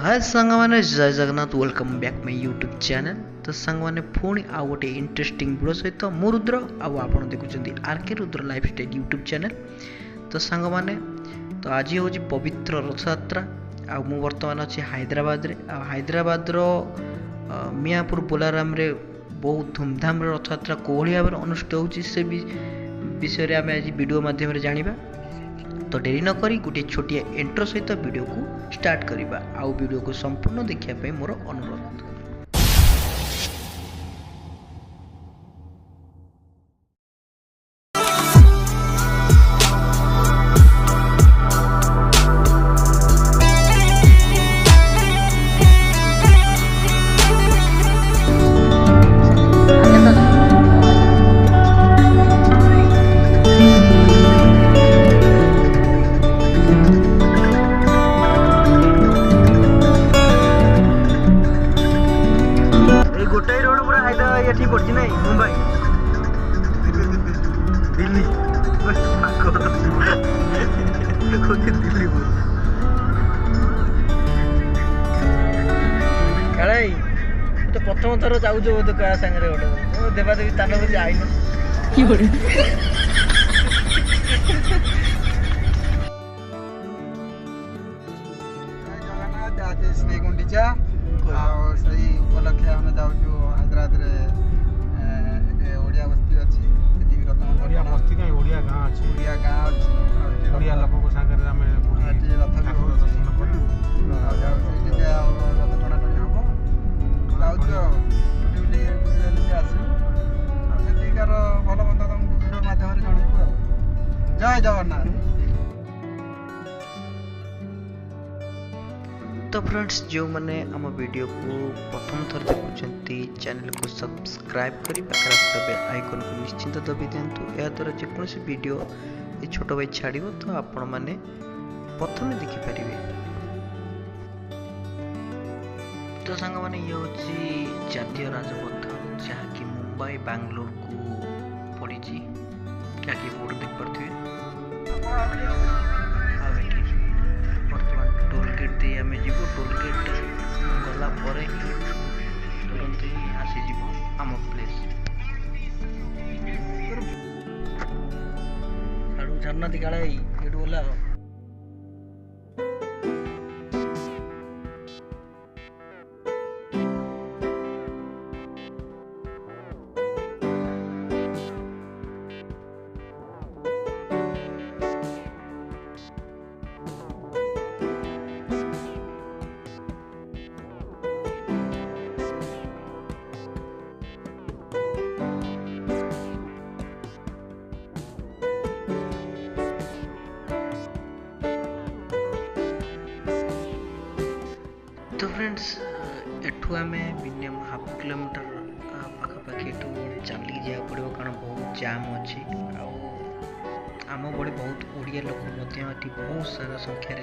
हाय सांग मैंने जय Jagannath welcome back my YouTube channel. तो सांग मैंने पुणी आउ गोटे इंटरेस्टिंग वीडियो सहित मु रुद्र आपण देखुं RK Rudra lifestyle YouTube channel. तो सांग मैंने तो आज हूँ पवित्र रथयात्रा आ मु बर्तमान अच्छी हैदराबाद रे हैदराबाद मियापुर बोलाराम रे बहुत धूमधाम रथयात्रा कोहली भाव में अनुष्ठित होची से विषय आम आज वीडियो माध्यम जानिबा। तो डेरी न करी गोटे छोटिया इंट्रो सहित वीडियो को स्टार्ट करिबा। आउ वीडियो को संपूर्ण देखिया मोर अनुरोध। गोटाई रोड पूरा हैदराबाद ये ठीक पड़ची नहीं मुंबई दिल्ली दिल्ली कालाई तो प्रथम थर जाऊ जो बोध क्या सांगे गोटे देवादेवी स्थान को जाइन जगन्नाथ आज श्री गुंडीचा सही उपलक्षे आम जाऊँ हैदराबाद ओडिया बस्ती अच्छी ओडिया बस्ती नहीं ओडिया गाँ अच्छी ओडिया गाँ अच्छी ओडिया लोक सागर रथ भी दर्शन कर रथ टणाटणी हम जाऊँ आसकार भल मंद तुमको भिडियो मध्यम जनइबू। जय जगन्नाथ। तो फ्रेंड्स जो मैंने आम वीडियो को प्रथम थर देखुं चैनल को सब्सक्राइब करी बेल आइकन को निश्चिंत दबी दिंतु। या द्वारा जेकोसी वीडियो ये छोट भाई छाड़ तो आपण मैंने प्रथम देखिपारे। तो सांग मैंने ये हूँ जातीय राजपथ जहाँकि मुंबई बांग्लोर को पड़ी क्या कि बोर्ड देख पारे टोलगेट दे आम जीव टोलगेट गला पर ही तुरंत ही आसीज आम प्लेस साड़ू छाड़ना काले ये गला तो फ्रेंड्स एठू आम मिनिमम हाफ किलोमीटर पाखापाखि चलिक जा पड़ो कारण बहुत जाम अच्छी आम बड़े बहुत ओडिया लोक बहुत सारा संख्यार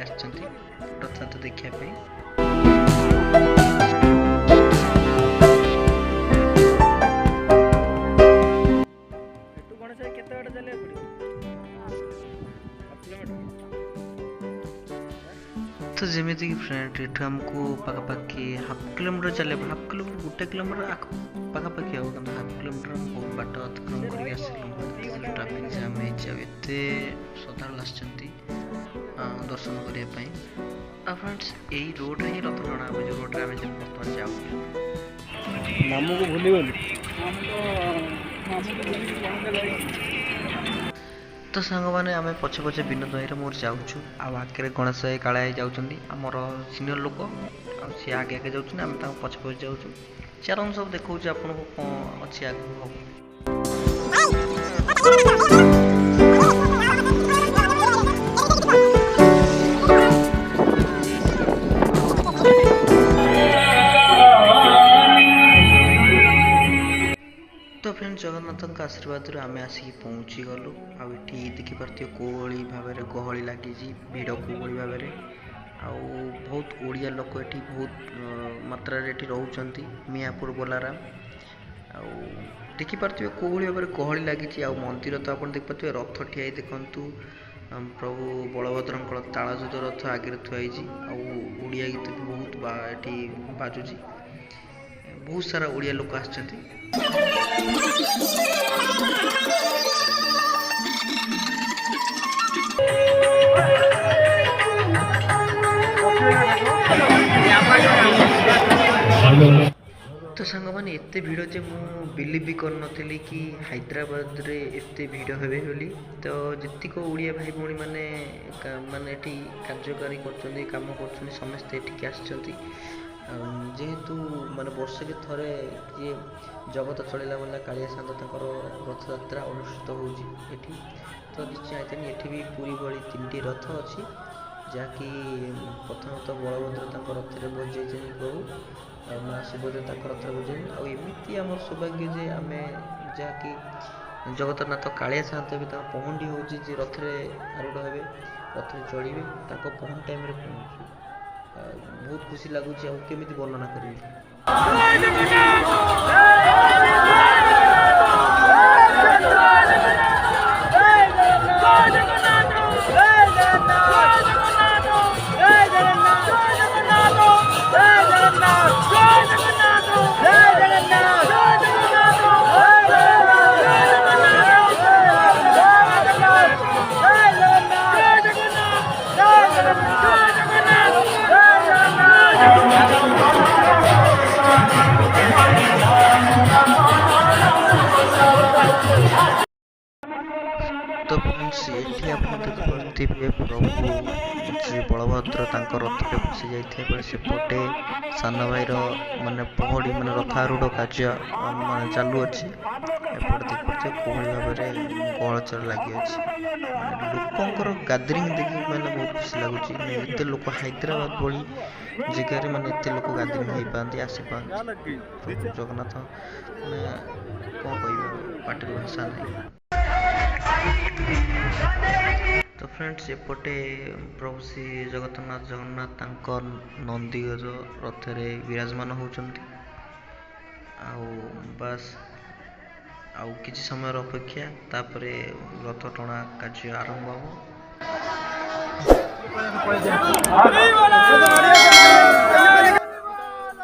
रथयात्रा देखापी। तो जमीती फ्रेंड ये आमको पाखापाखि हाफ किलोमीटर चले हाफ किलोमीटर गोटे किलोमीटर पाखापाखि हो हाफ किलोमीटर बहुत बाट अतिक्रम कर ट्राफिक जाम होते श्रद्धा दर्शन करने। फ्रेंड्स यही रोड ही रथ टणा जो रोड में बर्तमान जाऊँ नाम को भूल तो सांग मैंने आम पछे पछे विनोद भाई मोर जाऊँ आगे गणेश भाई काला जाऊँगी आमर सीनियर लोक सी आगे आगे जाऊँ आम पछे पछे जाऊँ चरण सब देखा आपको कौन अच्छी आगे तो फ्रेंड्स जगन्नाथ आशीर्वाद आम आसिक पहुँची गलु आठी देखिपे कोहली भाव में गहली लगी भिड़ कोहली भाव में बहुत ओडिया लोक ये बहुत मात्रा रोच मियापुर बोलाराम देखिपे कोहली भाव में गहली लगी मंदिर तो आप देखिए रथ ठिया देखु ପ୍ରଭୁ ବଳଭଦ୍ରଙ୍କର ତାଳଧ୍ୱଜ ରଥ ଆଗରେ ଥୁଆ ହେଇଛି। ଆଉ ଓଡ଼ିଆ ଗୀତ ବି ବହୁତ ଏଠି ବାଜୁଛି। ବହୁତ ସାରା ଓଡ଼ିଆ ଲୋକ ଆସିଛନ୍ତି। ତ ସାଙ୍ଗମାନେ ଏତେ ଭିଡ଼ ଯେ ମୁଁ ବିଲିଭ୍ ବି କରିନଥିଲି କି ହାଇଦ୍ରାବାଦରେ ଏତେ ଭିଡ଼ ହେବେ ବୋଲି। ତ ଯେତିକ ଓଡ଼ିଆ ଭାଇ ଭଉଣୀ ମାନେ ଏଠି କାର୍ଯ୍ୟକାରୀ କରୁଛନ୍ତି, କାମ କରୁଛନ୍ତି, ସମସ୍ତେ ଏଠିକି ଆସିଛନ୍ତି। ଯେହେତୁ ମାନେ ବର୍ଷକେ ଥରେ ଯିଏ ଜଗତ ଚଳିଲା ବାଲା କାଳିଆ ସାନ୍ତ ତାଙ୍କର ରଥଯାତ୍ରା ଅନୁଷ୍ଠିତ ହେଉଛି ଏଠି। ତ ନିଶ୍ଚୟ ଏଠି ବି ପୁରୀ ଭଳି 3ଟି ରଥ ଅଛି, ଯାହାକି ପ୍ରଥମତଃ ବଳଭଦ୍ର ତାଙ୍କ ରଥରେ ବସିଯାଇଛନ୍ତି ପ୍ରଭୁ, ଆଉ ମା ସୁଭଦ୍ରା ତାଙ୍କ ରଥରେ ବସିଯାଇଛନ୍ତି। ଆଉ ଏମିତି ଆମର ସୌଭାଗ୍ୟ ଯେ ଆମେ ଯାହାକି ଜଗନ୍ନାଥ କାଳିଆ ସାନ୍ତ ବି ତାଙ୍କ ପହଣ୍ଡି ହେଉଛି, ଯେ ରଥରେ ଆରୂଢ଼ ହେବେ, ରଥରେ ଚଢ଼ିବେ, ତାଙ୍କ ପହଣ୍ଡି ଟାଇମ୍ରେ ପହଞ୍ଚୁଛୁ। ବହୁତ ଖୁସି ଲାଗୁଛି, ଆଉ କେମିତି ବର୍ଣ୍ଣନା କରିବି। ତ ଫ୍ରେଣ୍ଡସ୍ ଏଠି ଆପଣ ଦେଖିପାରୁଥିବେ ପ୍ରଭୁ ଶ୍ରୀ ବଳଭଦ୍ର ତାଙ୍କ ରଥରେ ବସି ଯାଇଥିବା ବେଳେ ସେପଟେ ସାନ ଭାଇର ମାନେ ପହଡ଼ି ମାନେ ରଥାରୂଢ଼ କାର୍ଯ୍ୟ ମାନେ ଚାଲୁଅଛି। ଏପଟେ ଦେଖିପାରୁଥିବେ କୋଭଳି ଭାବରେ ଗହଳଚର ଲାଗିଅଛି। ମାନେ ଲୋକଙ୍କର ଗାଦରିଂ ଦେଖି ମାନେ ବହୁତ ଖୁସି ଲାଗୁଛି। ମାନେ ଏତେ ଲୋକ ହାଇଦ୍ରାବାଦ ଭଳି ଜାଗାରେ ମାନେ ଏତେ ଲୋକ ଗାଦରିଂ ହେଇପାରନ୍ତି, ଆସିପାରନ୍ତି। ପ୍ରଭୁ ଜଗନ୍ନାଥ ମାନେ କ'ଣ କହିବା, ପାଟିର ଭାଷା ନାହିଁ। ତ ଫ୍ରେଣ୍ଡସ୍ ଏପଟେ ପ୍ରଭୁ ଶ୍ରୀ ଜଗନ୍ନାଥ ତାଙ୍କ ନନ୍ଦିଘୋଷ ରଥରେ ବିରାଜମାନ ହେଉଛନ୍ତି। ଆଉ ବାସ୍ ଆଉ କିଛି ସମୟର ଅପେକ୍ଷା, ତାପରେ ରଥ ଟଣା କାର୍ଯ୍ୟ ଆରମ୍ଭ ହେବ।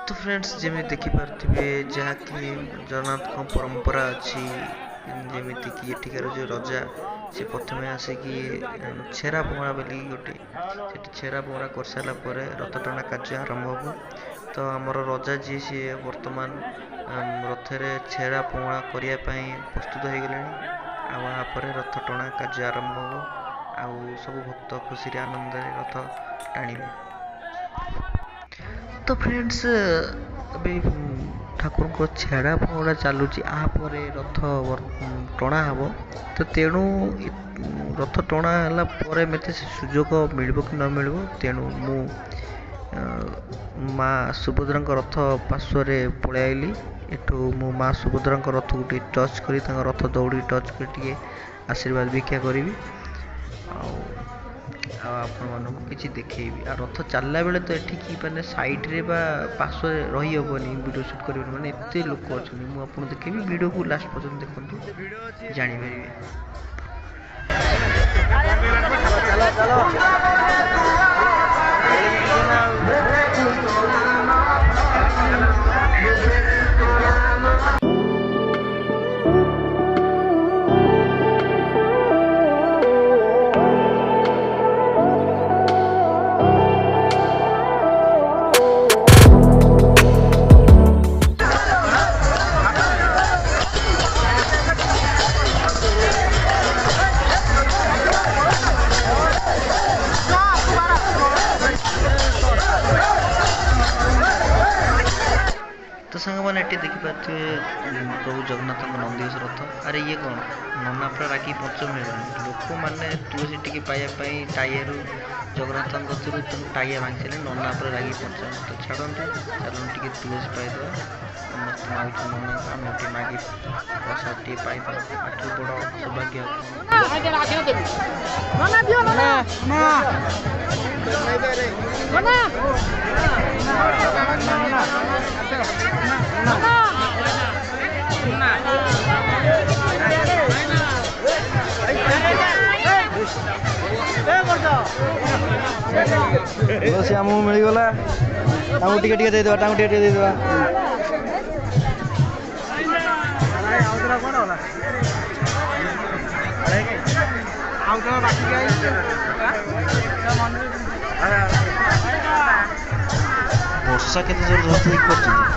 ତ ଫ୍ରେଣ୍ଡସ୍ ଯେମିତି ଦେଖିପାରୁଥିବେ, ଯାହାକି ଜଗନ୍ନାଥଙ୍କ ପରମ୍ପରା ଅଛି, ଯେମିତିକି ଏଠିକାର ଯେଉଁ ରଜା ସେ ପ୍ରଥମେ ଆସିକି ଛେରା ପହଁରା ବୋଲି ଗୋଟେ, ସେଠି ଛେରା ପହଁରା କରିସାରିଲା ପରେ ରଥ ଟଣା କାର୍ଯ୍ୟ ଆରମ୍ଭ ହେବ। ତ ଆମର ରଜା ଯିଏ ସିଏ ବର୍ତ୍ତମାନ ରଥରେ ଛେରା ପହଁରା କରିବା ପାଇଁ ପ୍ରସ୍ତୁତ ହୋଇଗଲେଣି। ଆଉ ଏହାପରେ ରଥ ଟଣା କାର୍ଯ୍ୟ ଆରମ୍ଭ ହେବ। ଆଉ ସବୁ ଭକ୍ତ ଖୁସିରେ ଆନନ୍ଦରେ ରଥ ଟାଣିବେ। ତ ଫ୍ରେଣ୍ଡସ୍ ଏବେ ଠାକୁରଙ୍କ ଛେରା ପହଁରା ଚାଲୁଛି, ପରେ ରଥ ଟଣା ହେବ। ତ ତେଣୁ ରଥ ଟଣା ହେଲା ପରେ ମୋତେ ସେ ସୁଯୋଗ ମିଳିବ କି ନ ମିଳିବ, ତେଣୁ ମୁଁ ମା ସୁଭଦ୍ରାଙ୍କ ରଥ ପାର୍ଶ୍ୱରେ ପଳାଇ ଆଇଲି। ଏଠୁ ମୁଁ ମା ସୁଭଦ୍ରାଙ୍କ ରଥକୁ ଟିକେ ଟଚ୍ କରି, ତାଙ୍କ ରଥ ଦୌଡ଼ିକି ଟଚ୍ କରି ଟିକେ ଆଶୀର୍ବାଦ ଭିକ୍ଷା କରିବି। ଆଉ ଆପଣମାନଙ୍କୁ କିଛି ଦେଖେଇବି। ଆଉ ରଥ ଚାଲିଲା ବେଳେ ତ ଏଠିକି ମାନେ ସାଇଡ଼୍ରେ ବା ପାର୍ଶ୍ୱରେ ରହିହେବନି, ଭିଡ଼ିଓ ସୁଟ୍ କରିବେନି, ମାନେ ଏତେ ଲୋକ ଅଛନ୍ତି। ମୁଁ ଆପଣଙ୍କୁ ଦେଖେଇବି, ଭିଡ଼ିଓକୁ ଲାଷ୍ଟ ପର୍ଯ୍ୟନ୍ତ ଦେଖନ୍ତୁ, ଜାଣିପାରିବେ। ତ ସାଙ୍ଗମାନେ ଏଠି ଦେଖିପାରୁଥିବେ ପ୍ରଭୁ ଜଗନ୍ନାଥଙ୍କ ନନ୍ଦିଘୋଷ ରଥ। ଆରେ ଇଏ କ'ଣ, ନନା ପୁରା ରାଗି ପଞ୍ଚମ ହେଇଗଲାଣି। ଲୋକମାନେ ତୁଳସୀ ଟିକେ ପାଇବା ପାଇଁ ଟାଇଆରୁ ଜଗନ୍ନାଥଙ୍କ କତିରୁ ଟାଇଆ ଭାଙ୍ଗିଥିଲେ, ନନା ପୁରା ରାଗି ପଞ୍ଚମ। ତ ଛାଡ଼ନ୍ତୁ, ଚାଲନ୍ତୁ ଟିକେ ତୁଳସୀ ପାଇଦେବା। ସମସ୍ତେ ମାଗୁଛୁ ନନାଙ୍କୁ, ଆମେ ଟିକେ ମାଗି ପ୍ରସାଦ ଟିକେ ପାଇଦେବା। ଆଠୁ ବଡ଼ ସୌଭାଗ୍ୟ तुलसी आमको मिलगला आमको टिके टिके देदेबा तांको टिके टिके देदेबा वर्षा केते जोर जोर से करछ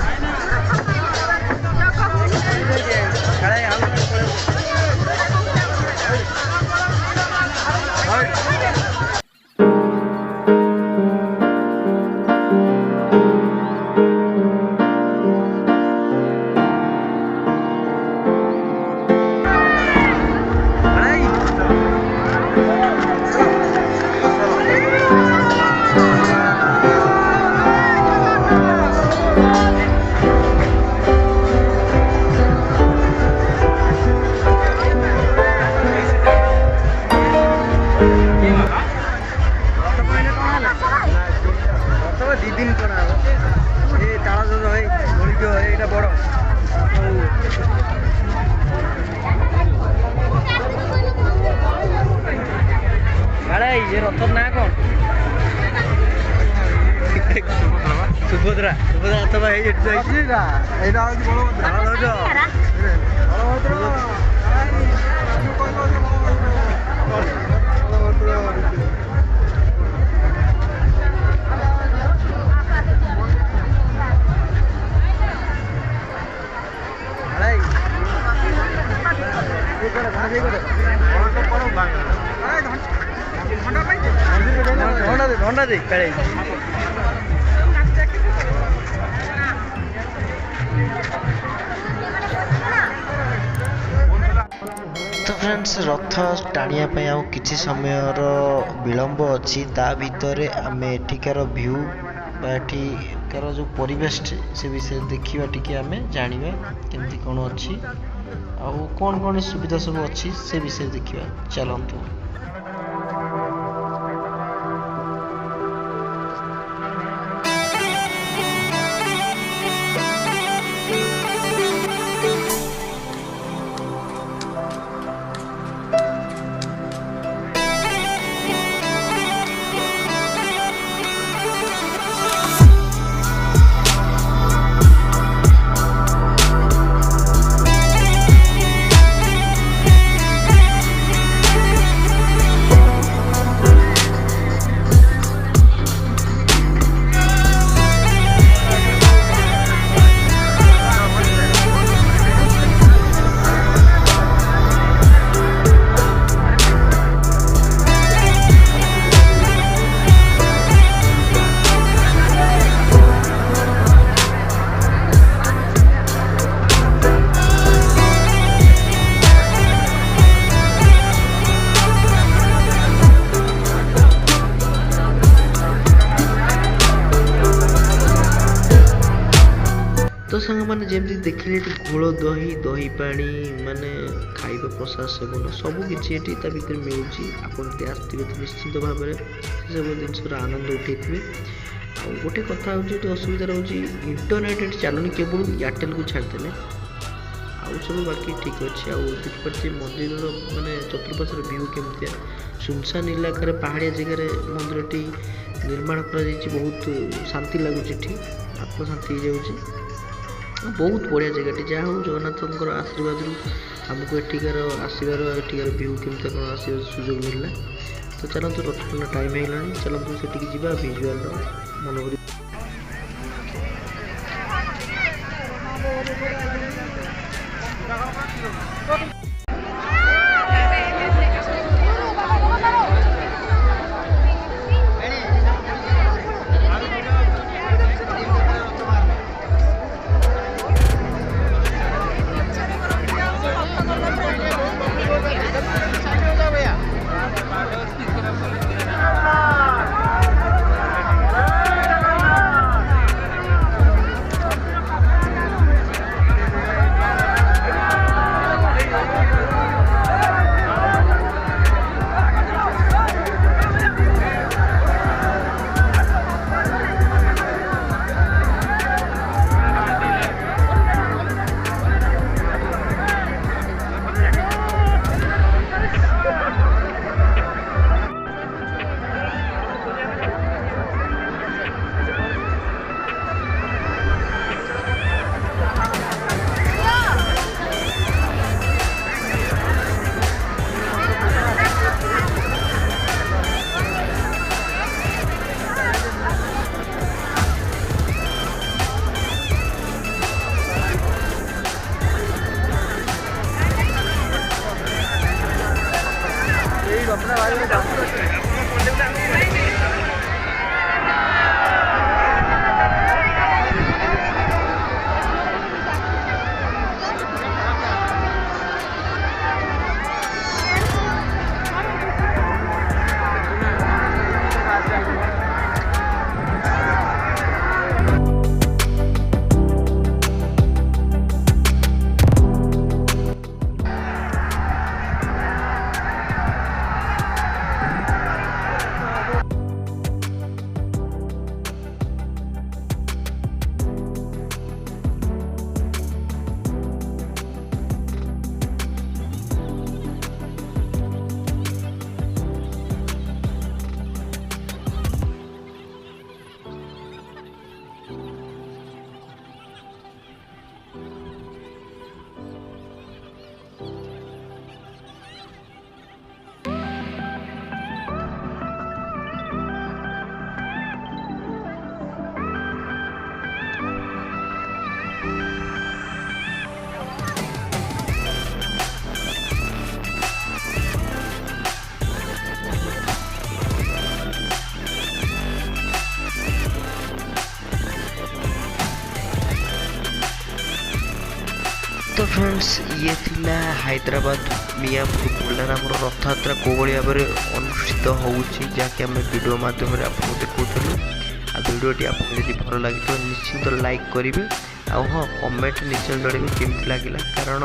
रथर ना कौन सुभद्रा सुभद्रा अथवा ढोंडा दे कड़े तो फ्रेंड्स रथ टाणिया पे आउ किछि समयर विलंब अच्छी ता भितर आम एठिकार व्यू एठिकार जो परिवेश से विषय देखा टी आम जाना केमती कौन अच्छी आउ कौन कौन सुविधा सब अच्छी से विषय देखा चलतु तो सांग मैंने जमी देखिले घोल दही दही पानी माने खाइबा प्रसाद सेवन सबकि भर मिलूँ आपड़े आसवे तो निश्चित भाव में सब जिनस आनंद उठे गोटे कथा हूँ असुविधा रोच इंटरनेट चलुनी केवल एयरटेल को छाड़देले आउ सब बाकी ठीक अच्छे आखिपारे मंदिर माने चतुर्पार्श्वर व्यू केमती सुनसान इलाकार पहाड़िया जगह मंदिरटी निर्माण कर बहुत शांति लगुच आत्म शांति हो बहुत बढ़िया जगह जहाँ हूँ जगन्नाथ आशीर्वाद आमको एठिकार आसबार एठिकार व्यू केमती कौन आस सुजोग मिलला तो चलते रथ टाइम है चलते से जा भिजुआल मनोहरी फ्रेंड्स ये थिला हैदराबाद मियापुर बुर्लार रथयात्रा कोभली भाव में अनुष्ठित होउछि जहाँकि आम वीडियो माध्यम आपको देखुलु। आ वीडियोटी आपको यदि भल लगी तो निश्चिंत लाइक करेंगे हाँ कमेंट निश्चय जड़ेबे केमती लगिला कारण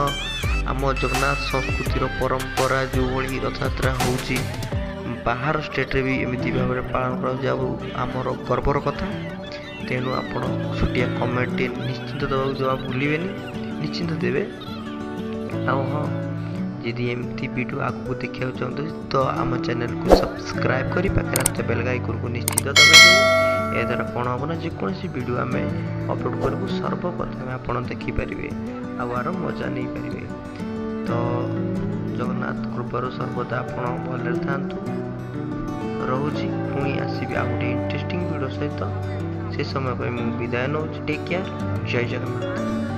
आम जगन्नाथ संस्कृतिर परंपरा जो भली रथयात्रा होउछि बाहर स्टेट रे भी एमती भाव में पालन कर गर्वर कथा। तेणु आपण छुटिया कमेंट निश्चिंत देवाक जमा भूलेनि निश्चिंत देवे। हाँ जदि एमती वीडियो आगू देखा चाहते तो आम चैनल को सब्सक्राइब करी पाखे बेल आइकन को निश्चित दबाई ए द्वारा कौन हम ना जेकोसी वीडियो आम अपलोड करूँ सर्वप्रथम आप देखिपारे आर मजा नहीं पारे। तो जगन्नाथ कृपार सर्वदा आप भले था रोची पुणी आसबि आ गोटे इंटरेस्टिंग वीडियो सहित से समय पर मुझे विदाय नौ। Take care. जय जगन्नाथ।